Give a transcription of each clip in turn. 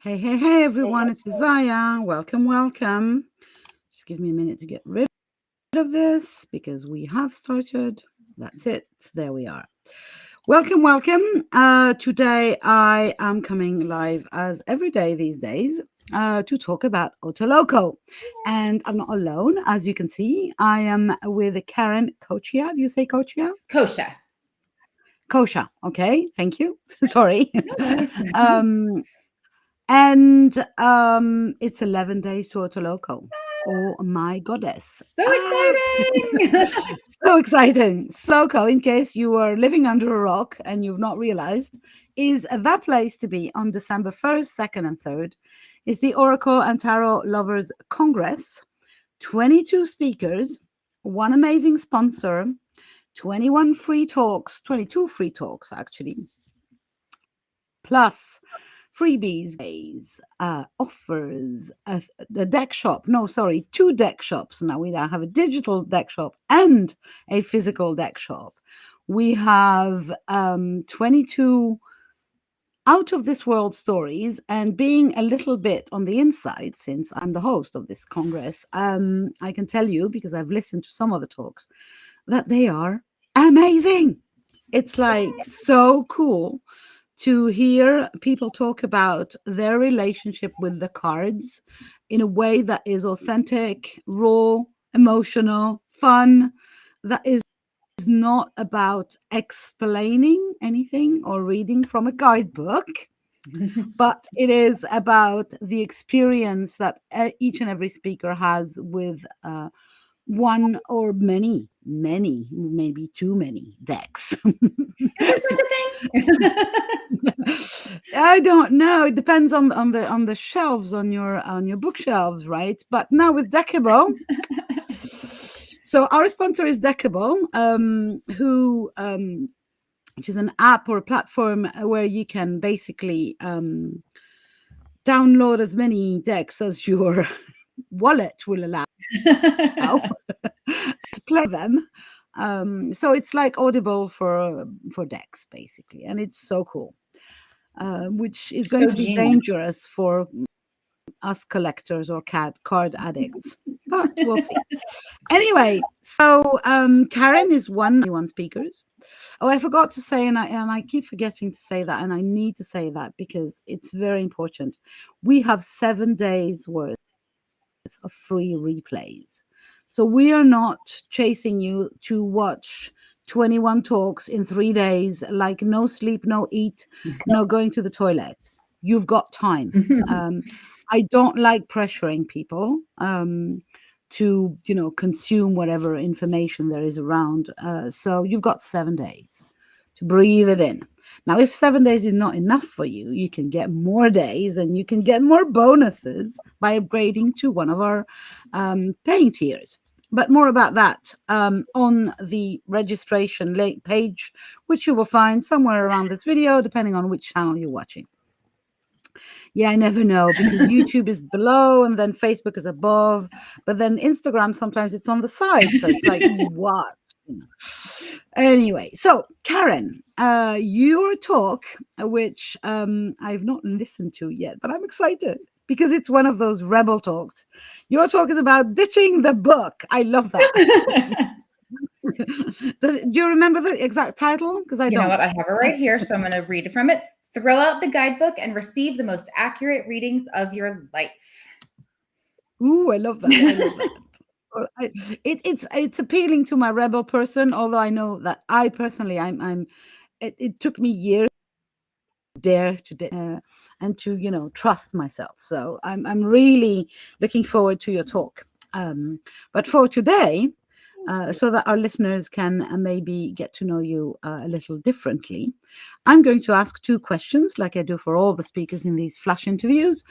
Hey, everyone, it's Isaiah. Welcome. Just give me a minute to get rid of this because we have started. That's it. There we are. Welcome. Today I am coming live as every day these days to talk about OTALOCO. And I'm not alone. As you can see, I am with Karen Coccia. Do you say Coccia? Coccia. Coccia. Okay. Thank you. Sorry. No worries. And it's 11 days to OTALOCO. Oh my goddess. So exciting. So exciting. SOCO, in case you are living under a rock and you've not realized, is that place to be on December 1st, 2nd, and 3rd. It's the Oracle and Tarot Lovers Congress. 22 speakers, one amazing sponsor, 22 free talks actually, plus freebies, offers, the deck shop. No, sorry, 2 deck shops. Now we have a digital deck shop and a physical deck shop. We have 22 out of this world stories, and being a little bit on the inside, since I'm the host of this Congress, I can tell you, because I've listened to some of the talks, that they are amazing. It's like so cool to hear people talk about their relationship with the cards in a way that is authentic, raw, emotional, fun, that is not about explaining anything or reading from a guidebook, but it is about the experience that each and every speaker has with one or many, maybe too many decks. Is there such a thing? I don't know. It depends on the shelves on your bookshelves, right? But now with Deckible, so our sponsor is Deckible, which is an app or a platform where you can basically download as many decks as your wallet will allow. Play them. So it's like Audible for decks, basically, and it's so cool. Which is going to be dangerous for us collectors or card addicts, but we'll see. Anyway, so Karen is one speakers. Oh, I forgot to say, and I keep forgetting to say that, and I need to say that because it's very important. We have 7 days worth of free replays. So we are not chasing you to watch 21 talks in 3 days, like no sleep, no eat, no going to the toilet. You've got time. I don't like pressuring people to, consume whatever information there is around. So you've got 7 days to breathe it in. Now, if 7 days is not enough for you, you can get more days and you can get more bonuses by upgrading to one of our paying tiers. But more about that on the registration page, which you will find somewhere around this video, depending on which channel you're watching. Yeah, I never know, because YouTube is below and then Facebook is above, but then Instagram, sometimes it's on the side. So it's like, what? Anyway, so Karen, your talk, which I've not listened to yet, but I'm excited because it's one of those rebel talks. Your talk is about ditching the book. I love that. Do you remember the exact title? Because I don't. You know what? I have it right here, so I'm going to read it from it. Throw out the guidebook and receive the most accurate readings of your life. Ooh, I love that. I love that. It's appealing to my rebel person, although I know that I personally it took me years to dare to and to trust myself. So I'm really looking forward to your talk. But for today, so that our listeners can maybe get to know you a little differently, I'm going to ask 2 questions, like I do for all the speakers in these flash interviews.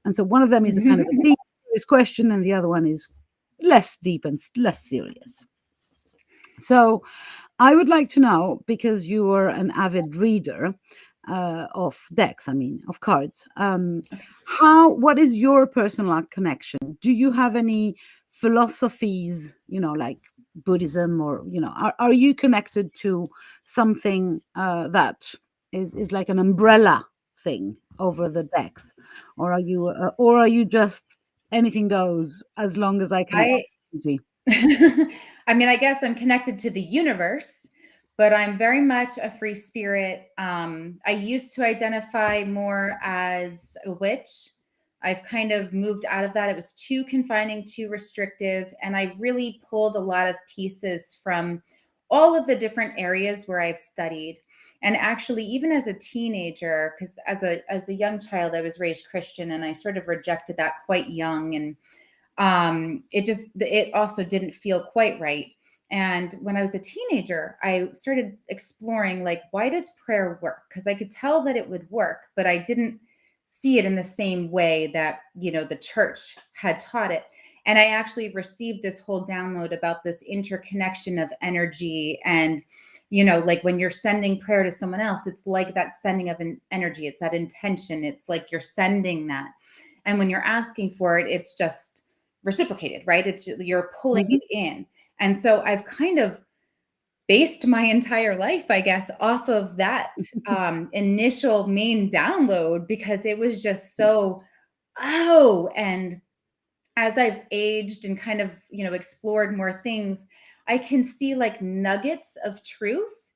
And so one of them is a kind of a serious question, and the other one is less deep and less serious. So I would like to know, because you are an avid reader of decks, of cards, what is your personal connection? Do you have any philosophies, like Buddhism, or are you connected to something that is like an umbrella thing over the decks, or are you just anything goes as long as I can I energy? I mean, I guess I'm connected to the universe, but I'm very much a free spirit. I used to identify more as a witch. I've kind of moved out of that. It was too confining, too restrictive, and I've really pulled a lot of pieces from all of the different areas where I've studied. And actually, even as a teenager, because as a young child, I was raised Christian, and I sort of rejected that quite young, and it also didn't feel quite right. And when I was a teenager, I started exploring, like, why does prayer work? Because I could tell that it would work, but I didn't see it in the same way that, the church had taught it. And I actually received this whole download about this interconnection of energy. And, like when you're sending prayer to someone else, it's like that sending of an energy. It's that intention. It's like you're sending that. And when you're asking for it, it's just reciprocated, right? You're pulling it in. And so I've kind of based my entire life, I guess, off of that initial main download, because it was just so, and as I've aged and kind of, explored more things, I can see like nuggets of truth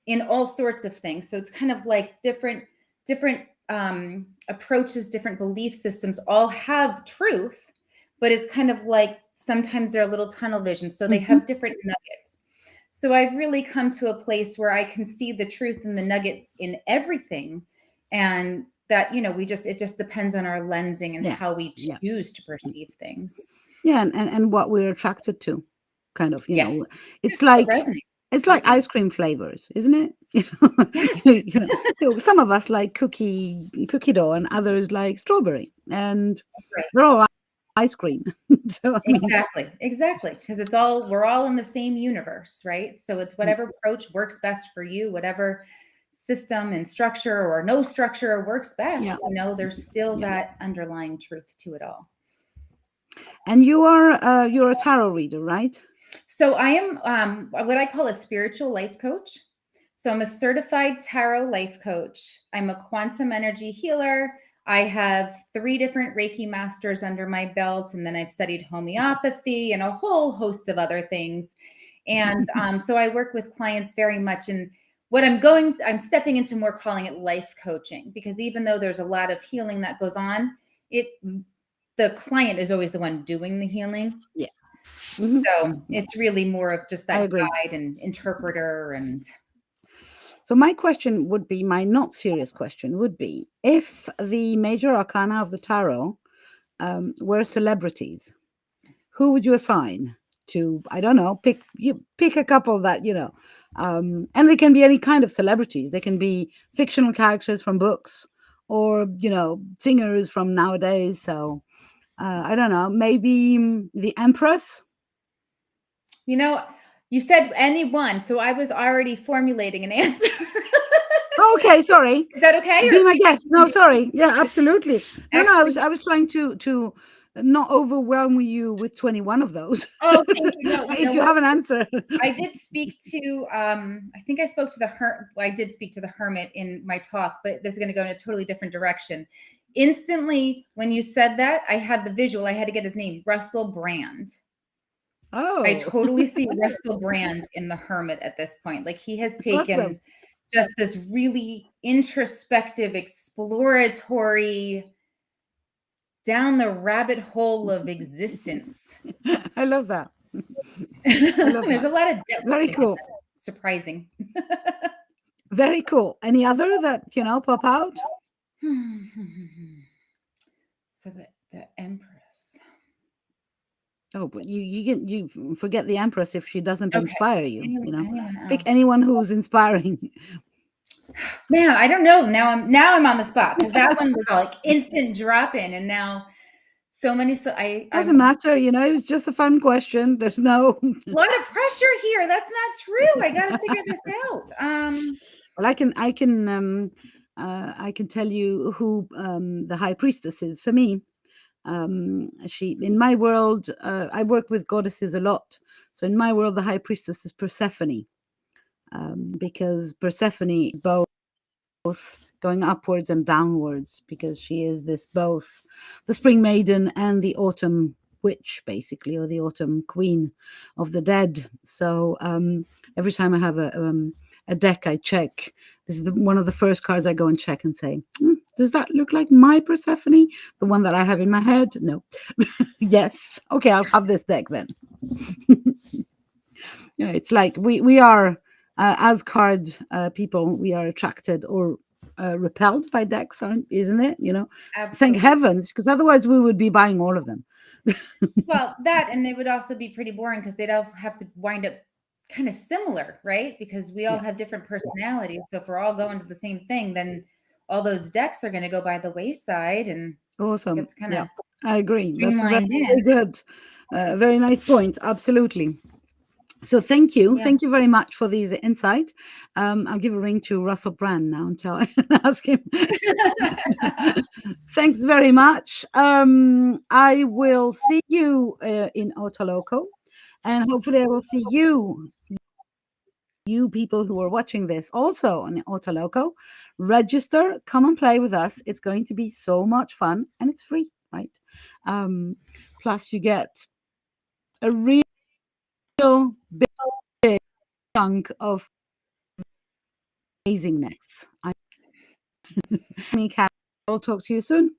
in all sorts of things. So it's kind of like different approaches, different belief systems all have truth, but it's kind of like sometimes they're a little tunnel vision. So they have different nuggets. So I've really come to a place where I can see the truth and the nuggets in everything. And that, it just depends on our lensing and how we choose to perceive things. Yeah. And what we're attracted to, kind of, Yes. it's like, Resonate. it's like ice cream flavors, isn't it? Yes. Some of us like cookie dough, and others like strawberry, and Right. they're all ice cream. So Exactly. Because we're all in the same universe, right? So it's whatever approach works best for you, whatever system and structure or no structure works best. There's still that underlying truth to it all. And you're a tarot reader, right? So I am what I call a spiritual life coach. So I'm a certified tarot life coach. I'm a quantum energy healer. I have 3 different Reiki masters under my belt, and then I've studied homeopathy and a whole host of other things. And so I work with clients very much. And what I'm stepping into more calling it life coaching, because even though there's a lot of healing that goes on, the client is always the one doing the healing. Yeah. So it's really more of just that guide and interpreter. And so my question would be, my not serious question would be, if the major arcana of the tarot were celebrities, who would you assign to? I don't know, pick a couple that and they can be any kind of celebrities. They can be fictional characters from books, or singers from nowadays. So I don't know, maybe the Empress. You said anyone, so I was already formulating an answer. Okay, sorry. Is that okay? Be my guest. No, sorry. Yeah, absolutely. No, I was trying to not overwhelm you with 21 of those. Oh, thank you. No, if you have an answer. I did speak to I think I spoke to I did speak to the hermit in my talk, but this is going to go in a totally different direction. Instantly, when you said that, I had the visual. I had to get his name, Russell Brand. Oh, I totally see Russell Brand in the hermit at this point. Like, he has taken just this really introspective, exploratory, down the rabbit hole of existence. I love that. There's a lot of depth. Very cool. Surprising. Very cool. Any other that pop out? So the Empress. Oh, but you forget the Empress if she doesn't inspire you. Pick else. Anyone who's inspiring. Man, I don't know. Now I'm on the spot, because that one was all like instant drop in, and now so many. So doesn't matter. It was just a fun question. There's no a lot of pressure here. That's not true. I got to figure this out. Well, I can tell you who the High Priestess is for me. She, in my world, I work with goddesses a lot. So in my world, the High Priestess is Persephone, because Persephone is both going upwards and downwards, because she is this both the spring maiden and the autumn witch, basically, or the autumn queen of the dead. So every time I have a deck, I check. This is one of the first cards I go and check and say, does that look like my Persephone, the one that I have in my head? No. Yes. Okay, I'll have this deck then. It's like we are as card people, we are attracted or repelled by decks, isn't it? Absolutely. Thank heavens, because otherwise we would be buying all of them. Well, that, and it would also be pretty boring because they'd also have to wind up kind of similar, right? Because we all have different personalities. So if we're all going to the same thing, then all those decks are going to go by the wayside, and awesome. it's kind of I agree. streamlined That's very good. Very nice point. Absolutely. So thank you. Yeah. Thank you very much for these insight. I'll give a ring to Russell Brand now and ask him. Thanks very much. I will see you in OTALOCO, and hopefully I will see you people who are watching this also on OTALOCO. Register, come and play with us. It's going to be so much fun, and it's free, right? Plus you get a real big chunk of amazingness. I'll talk to you soon.